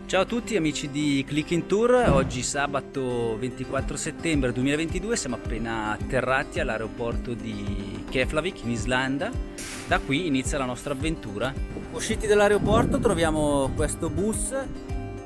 Ciao a tutti amici di Click in Tour, oggi sabato 24 settembre 2022 siamo appena atterrati all'aeroporto di Keflavik in Islanda. Da qui inizia la nostra avventura. Usciti dall'aeroporto troviamo questo bus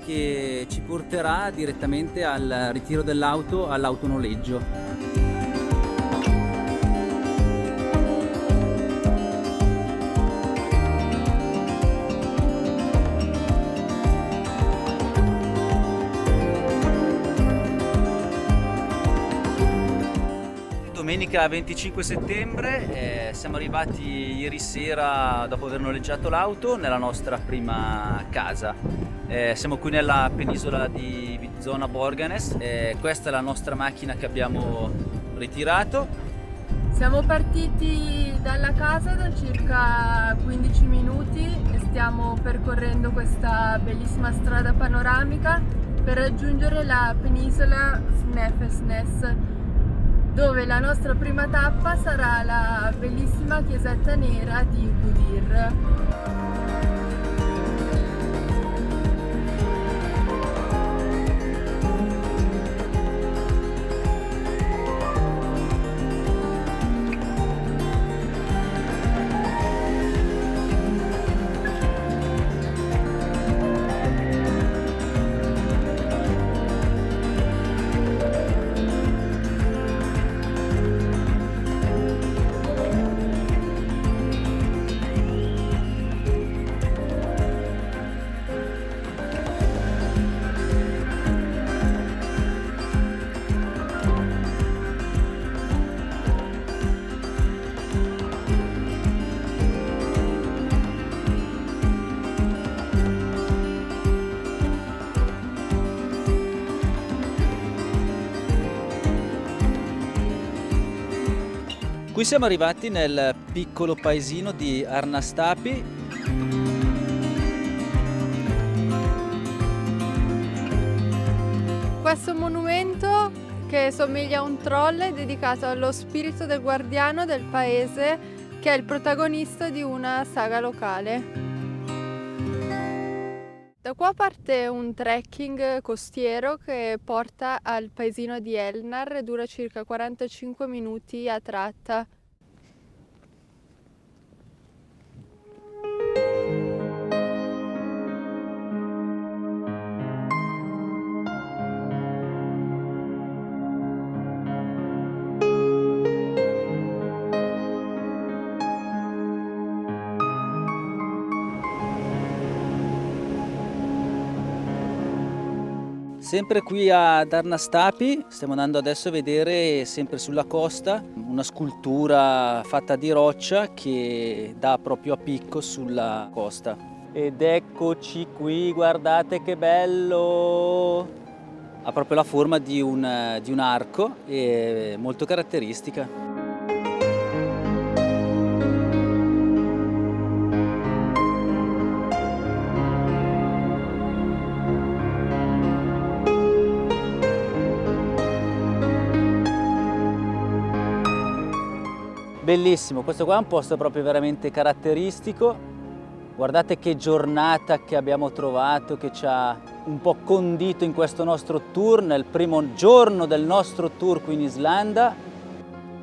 che ci porterà direttamente al ritiro dell'auto all'autonoleggio. Domenica 25 settembre, siamo arrivati ieri sera dopo aver noleggiato l'auto nella nostra prima casa. Siamo qui nella penisola di zona Borganes, questa è la nostra macchina che abbiamo ritirato. Siamo partiti dalla casa da circa 15 minuti e stiamo percorrendo questa bellissima strada panoramica per raggiungere la penisola Snæfellsnes, dove la nostra prima tappa sarà la bellissima chiesetta nera di Budir. Qui siamo arrivati nel piccolo paesino di Arnastapi. Questo monumento, che somiglia a un troll, è dedicato allo spirito del guardiano del paese, che è il protagonista di una saga locale. Da qua parte un trekking costiero che porta al paesino di Elnar e dura circa 45 minuti a tratta. Sempre qui ad Arnastapi, stiamo andando adesso a vedere, sempre sulla costa, una scultura fatta di roccia che dà proprio a picco sulla costa. Ed eccoci qui, guardate che bello! Ha proprio la forma di un arco e molto caratteristica. Bellissimo, questo qua è un posto proprio veramente caratteristico. Guardate che giornata che abbiamo trovato, che ci ha un po' condito in questo nostro tour, nel primo giorno del nostro tour qui in Islanda.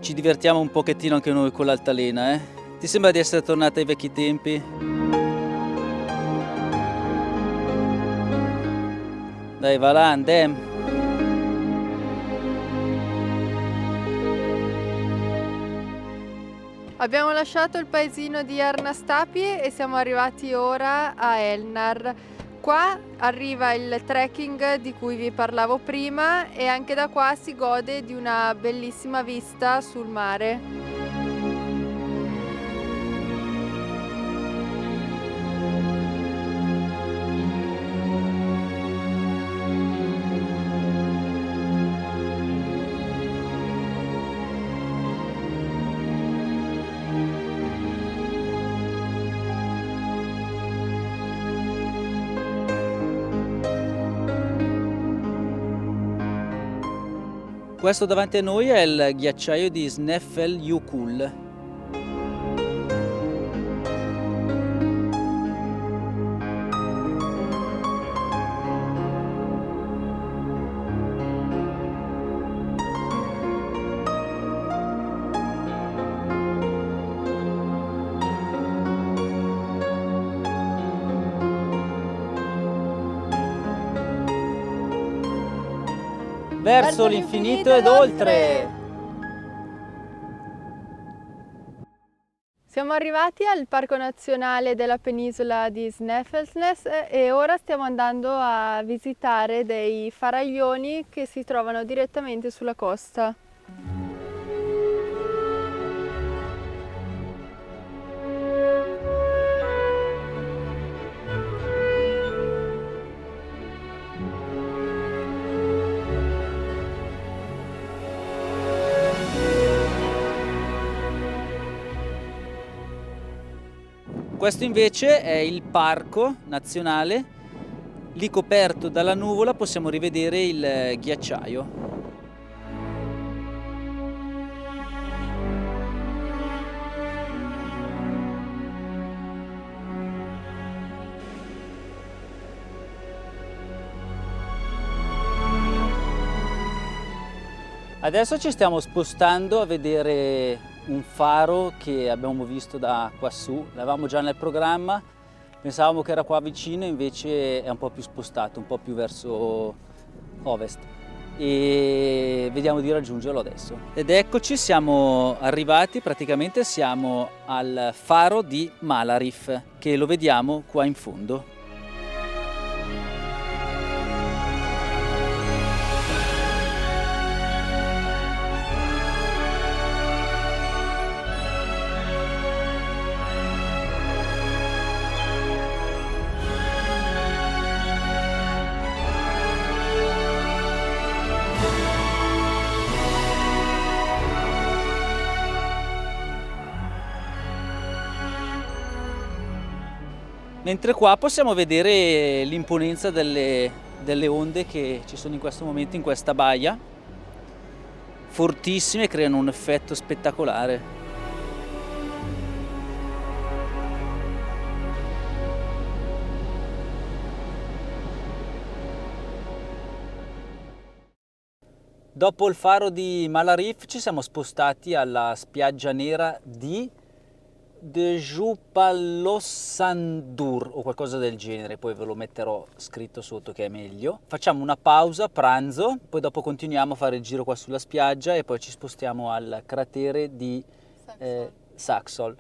Ci divertiamo un pochettino anche noi con l'altalena, eh? Ti sembra di essere tornata ai vecchi tempi? Dai, va là, andiamo! Abbiamo lasciato il paesino di Arnastapi e siamo arrivati ora a Elnar. Qua arriva il trekking di cui vi parlavo prima e anche da qua si gode di una bellissima vista sul mare. Questo davanti a noi è il ghiacciaio di Snæfellsjökull. verso l'infinito ed oltre. Siamo arrivati al Parco Nazionale della Penisola di Snæfellsnes e ora stiamo andando a visitare dei faraglioni che si trovano direttamente sulla costa. Questo invece è il parco nazionale, lì coperto dalla nuvola possiamo rivedere il ghiacciaio. Adesso ci stiamo spostando a vedere un faro che abbiamo visto da quassù, l'avevamo già nel programma, pensavamo che era qua vicino, invece è un po' più spostato, un po' più verso ovest e vediamo di raggiungerlo adesso. Ed eccoci, siamo arrivati, praticamente siamo al faro di Mälarif, che lo vediamo qua in fondo. Mentre qua possiamo vedere l'imponenza delle onde che ci sono in questo momento in questa baia, fortissime, creano un effetto spettacolare. Dopo il faro di Mälarif ci siamo spostati alla spiaggia nera di Djupalåsandur o qualcosa del genere, poi ve lo metterò scritto sotto che è meglio. Facciamo una pausa, pranzo, poi dopo continuiamo a fare il giro qua sulla spiaggia e poi ci spostiamo al cratere di Saxhol.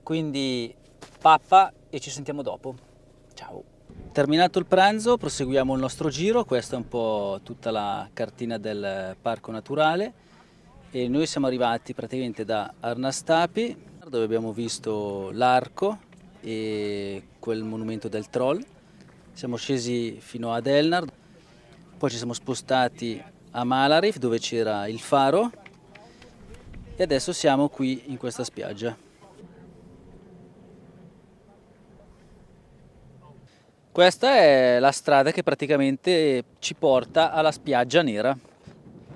Quindi pappa e ci sentiamo dopo. Ciao! Terminato il pranzo proseguiamo il nostro giro, questa è un po' tutta la cartina del parco naturale e noi siamo arrivati praticamente da Arnastapi, dove abbiamo visto l'arco e quel monumento del troll. Siamo scesi fino ad Elnar, poi ci siamo spostati a Mälarif dove c'era il faro e adesso siamo qui in questa spiaggia. Questa è la strada che praticamente ci porta alla spiaggia nera.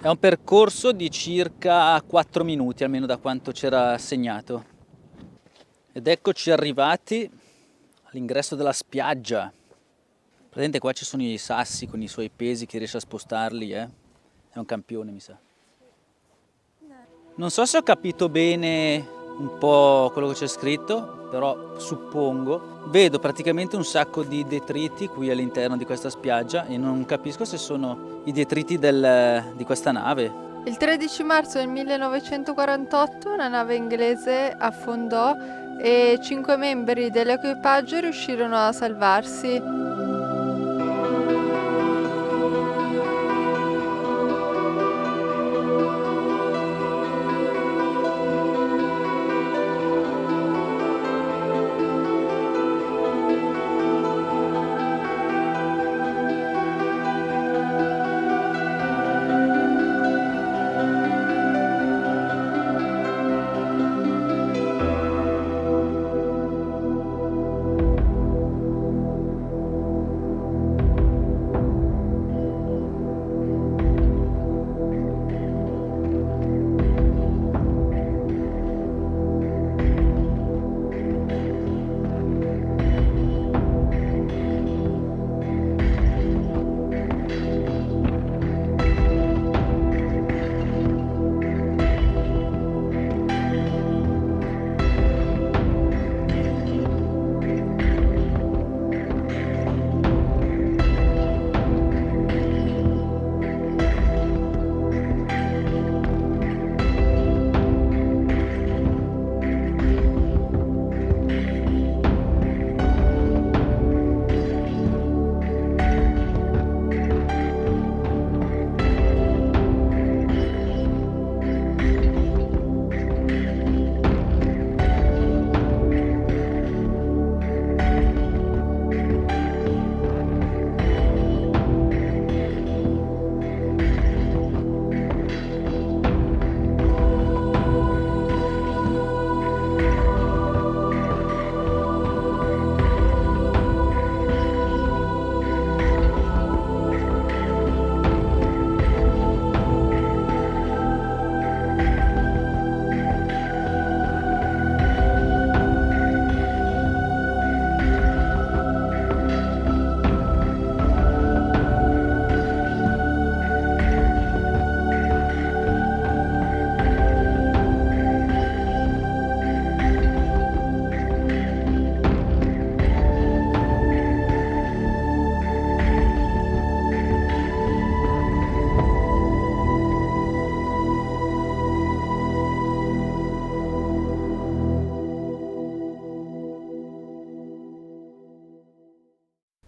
È un percorso di circa 4 minuti, almeno da quanto c'era segnato. Ed eccoci arrivati all'ingresso della spiaggia. Praticamente qua ci sono i sassi con i suoi pesi, chi riesce a spostarli, È un campione, mi sa. Non so se ho capito bene un po' quello che c'è scritto, però suppongo. Vedo praticamente un sacco di detriti qui all'interno di questa spiaggia e non capisco se sono i detriti di questa nave. Il 13 marzo del 1948 una nave inglese affondò e 5 membri dell'equipaggio riuscirono a salvarsi.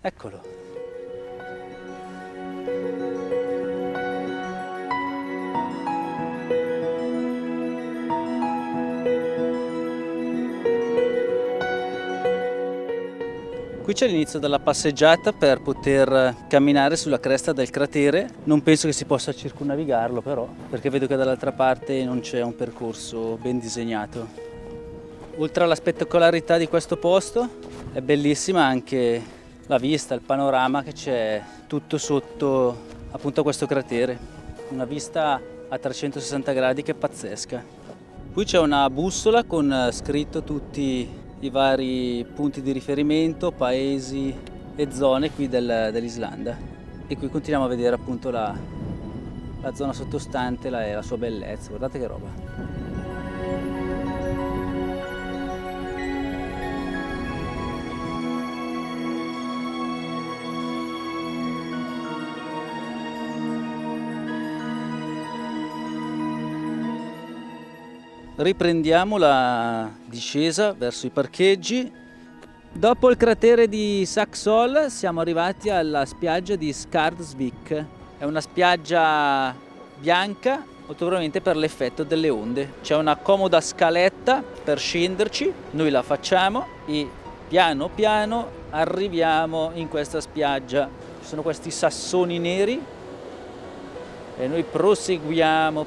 Eccolo. Qui c'è l'inizio della passeggiata per poter camminare sulla cresta del cratere. Non penso che si possa circumnavigarlo però, perché vedo che dall'altra parte non c'è un percorso ben disegnato. Oltre alla spettacolarità di questo posto, è bellissima anche la vista, il panorama che c'è tutto sotto appunto a questo cratere. Una vista a 360 gradi che è pazzesca. Qui c'è una bussola con scritto tutti i vari punti di riferimento, paesi e zone qui dell'Islanda. E qui continuiamo a vedere appunto la zona sottostante e la sua bellezza. Guardate che roba. Riprendiamo la discesa verso i parcheggi. Dopo il cratere di Saxhol siamo arrivati alla spiaggia di Skardsvik. È una spiaggia bianca, molto probabilmente per l'effetto delle onde. C'è una comoda scaletta per scenderci, noi la facciamo e piano piano arriviamo in questa spiaggia. Ci sono questi sassoni neri e noi proseguiamo.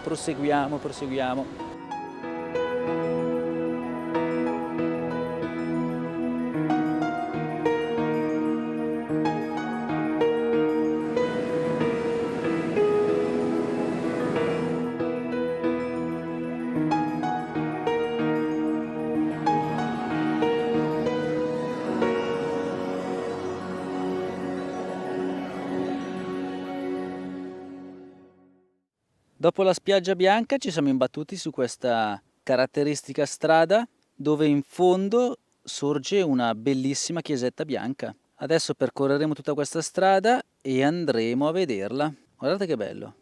Dopo la spiaggia bianca ci siamo imbattuti su questa caratteristica strada dove in fondo sorge una bellissima chiesetta bianca. Adesso percorreremo tutta questa strada e andremo a vederla. Guardate che bello!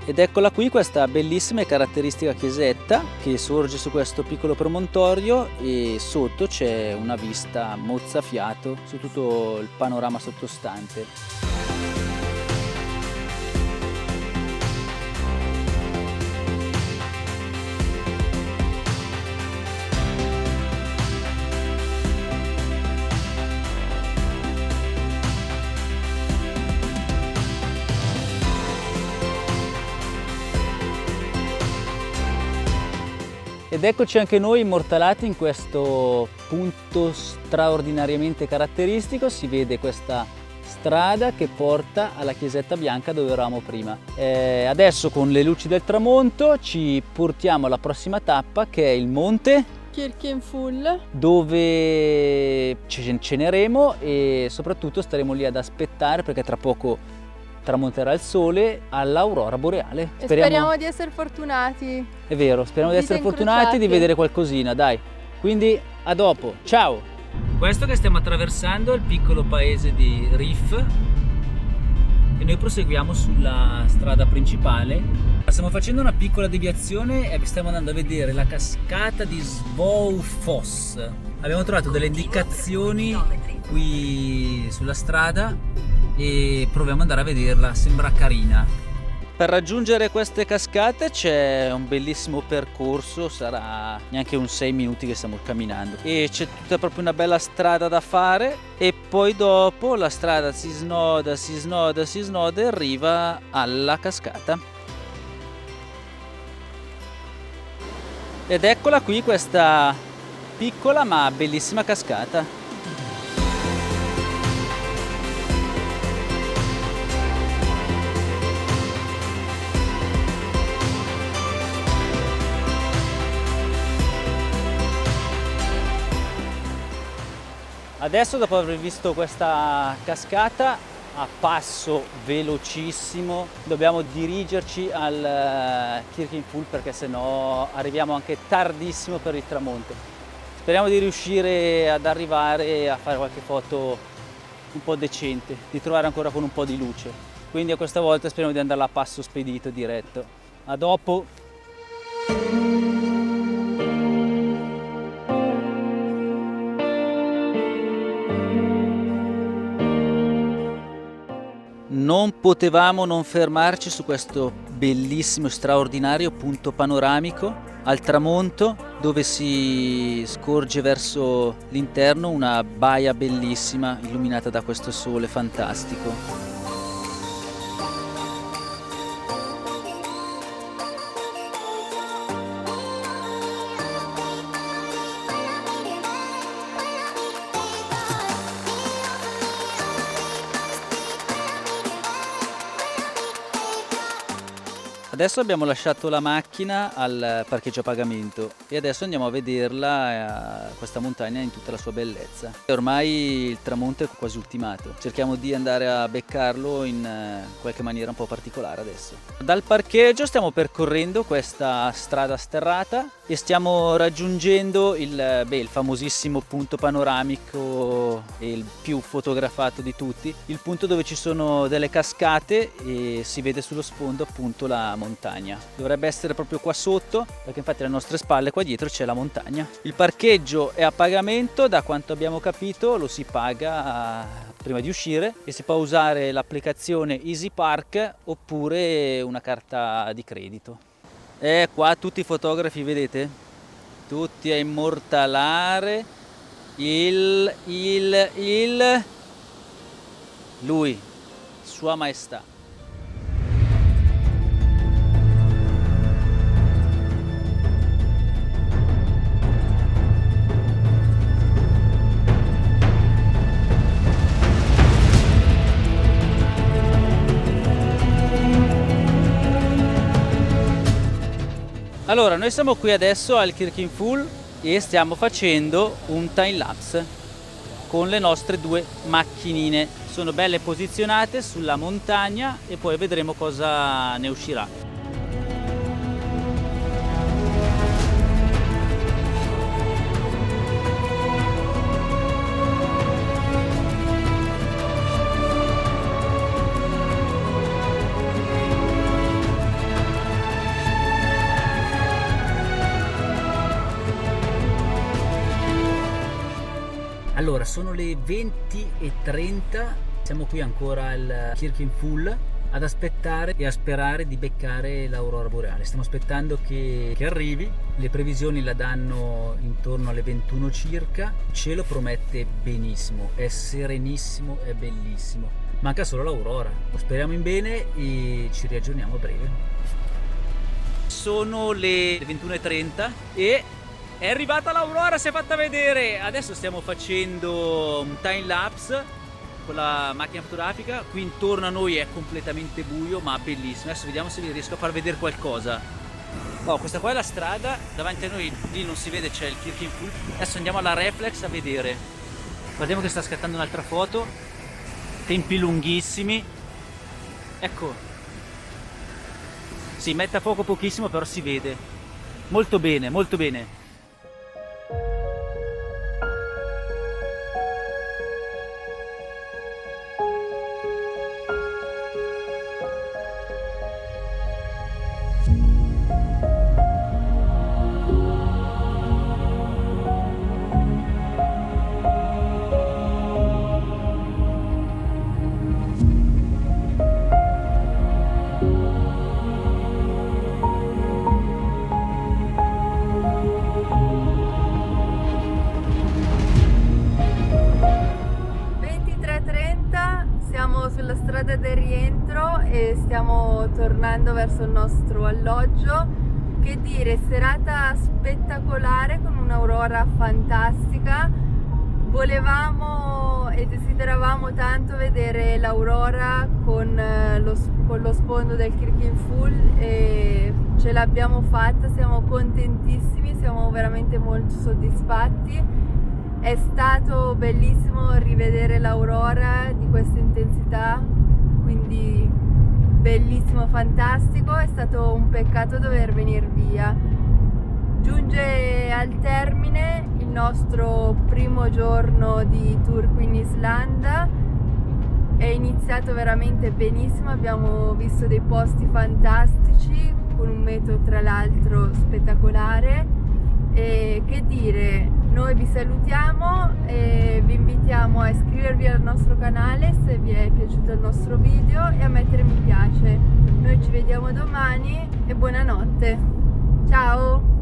Ed eccola qui questa bellissima e caratteristica chiesetta che sorge su questo piccolo promontorio e sotto c'è una vista mozzafiato su tutto il panorama sottostante. Ed eccoci anche noi immortalati in questo punto straordinariamente caratteristico. Si vede questa strada che porta alla chiesetta bianca dove eravamo prima. Adesso con le luci del tramonto ci portiamo alla prossima tappa che è il monte Kirkenful, dove ci ceneremo e soprattutto staremo lì ad aspettare perché tra poco tramonterà il sole all'aurora boreale. e speriamo di essere fortunati. È vero, speriamo di essere fortunati e di vedere qualcosina, dai. Quindi a dopo, ciao! Questo che stiamo attraversando è il piccolo paese di Rif e noi proseguiamo sulla strada principale. Stiamo facendo una piccola deviazione e stiamo andando a vedere la cascata di Svoufoss. Abbiamo trovato delle indicazioni qui sulla strada e proviamo ad andare a vederla, sembra carina. Per raggiungere queste cascate c'è un bellissimo percorso, sarà neanche un 6 minuti che stiamo camminando e c'è tutta proprio una bella strada da fare e poi dopo la strada si snoda e arriva alla cascata. Ed eccola qui questa piccola ma bellissima cascata. Adesso dopo aver visto questa cascata a passo velocissimo, dobbiamo dirigerci al Kirkenful perché sennò arriviamo anche tardissimo per il tramonto. Speriamo di riuscire ad arrivare a fare qualche foto un po' decente, di trovare ancora con un po' di luce. Quindi a questa volta speriamo di andare a passo spedito, diretto. A dopo! Non potevamo non fermarci su questo bellissimo e straordinario punto panoramico al tramonto, dove si scorge verso l'interno una baia bellissima illuminata da questo sole fantastico. Adesso abbiamo lasciato la macchina al parcheggio a pagamento e adesso andiamo a vederla, questa montagna in tutta la sua bellezza. Ormai il tramonto è quasi ultimato, cerchiamo di andare a beccarlo in qualche maniera un po' particolare adesso. Dal parcheggio stiamo percorrendo questa strada sterrata e stiamo raggiungendo il famosissimo punto panoramico e il più fotografato di tutti, il punto dove ci sono delle cascate e si vede sullo sfondo appunto la montagna. Dovrebbe essere proprio qua sotto, perché infatti alle nostre spalle qua dietro c'è la montagna. Il parcheggio è a pagamento, da quanto abbiamo capito lo si paga prima di uscire e si può usare l'applicazione Easy Park oppure una carta di credito. E qua tutti i fotografi, vedete? Tutti a immortalare lui, Sua Maestà. Allora, noi siamo qui adesso al Kirkenful e stiamo facendo un time lapse con le nostre due macchinine. Sono belle posizionate sulla montagna e poi vedremo cosa ne uscirà. Allora, sono le 20:30, siamo qui ancora al Kirkenful ad aspettare e a sperare di beccare l'aurora boreale. Stiamo aspettando che arrivi, le previsioni la danno intorno alle 21 circa, il cielo promette benissimo, è serenissimo, è bellissimo. Manca solo l'aurora, speriamo in bene e ci riaggiorniamo a breve. Sono le 21:30 e è arrivata l'aurora, si è fatta vedere. Adesso stiamo facendo un time lapse con la macchina fotografica. Qui intorno a noi è completamente buio ma bellissimo. Adesso vediamo se vi riesco a far vedere qualcosa. Oh, questa qua è la strada, davanti a noi lì non si vede, c'è il Kirkenful. Adesso andiamo alla reflex a vedere. Guardiamo che sta scattando un'altra foto. Tempi lunghissimi. Ecco. Si mette a fuoco pochissimo però si vede. Molto bene, molto bene. Sulla strada del rientro e stiamo tornando verso il nostro alloggio. Che dire, serata spettacolare con un'aurora fantastica. Volevamo e desideravamo tanto vedere l'aurora con lo sfondo del Kirkenful e ce l'abbiamo fatta, siamo contentissimi, siamo veramente molto soddisfatti. È stato bellissimo rivedere l'aurora di questa intensità, quindi bellissimo, fantastico. È stato un peccato dover venire via. Giunge al termine il nostro primo giorno di tour qui in Islanda. È iniziato veramente benissimo, abbiamo visto dei posti fantastici con un meteo tra l'altro spettacolare. E che dire, noi vi salutiamo e vi invitiamo a iscrivervi al nostro canale se vi è piaciuto il nostro video e a mettere mi piace. Noi ci vediamo domani e buonanotte. Ciao!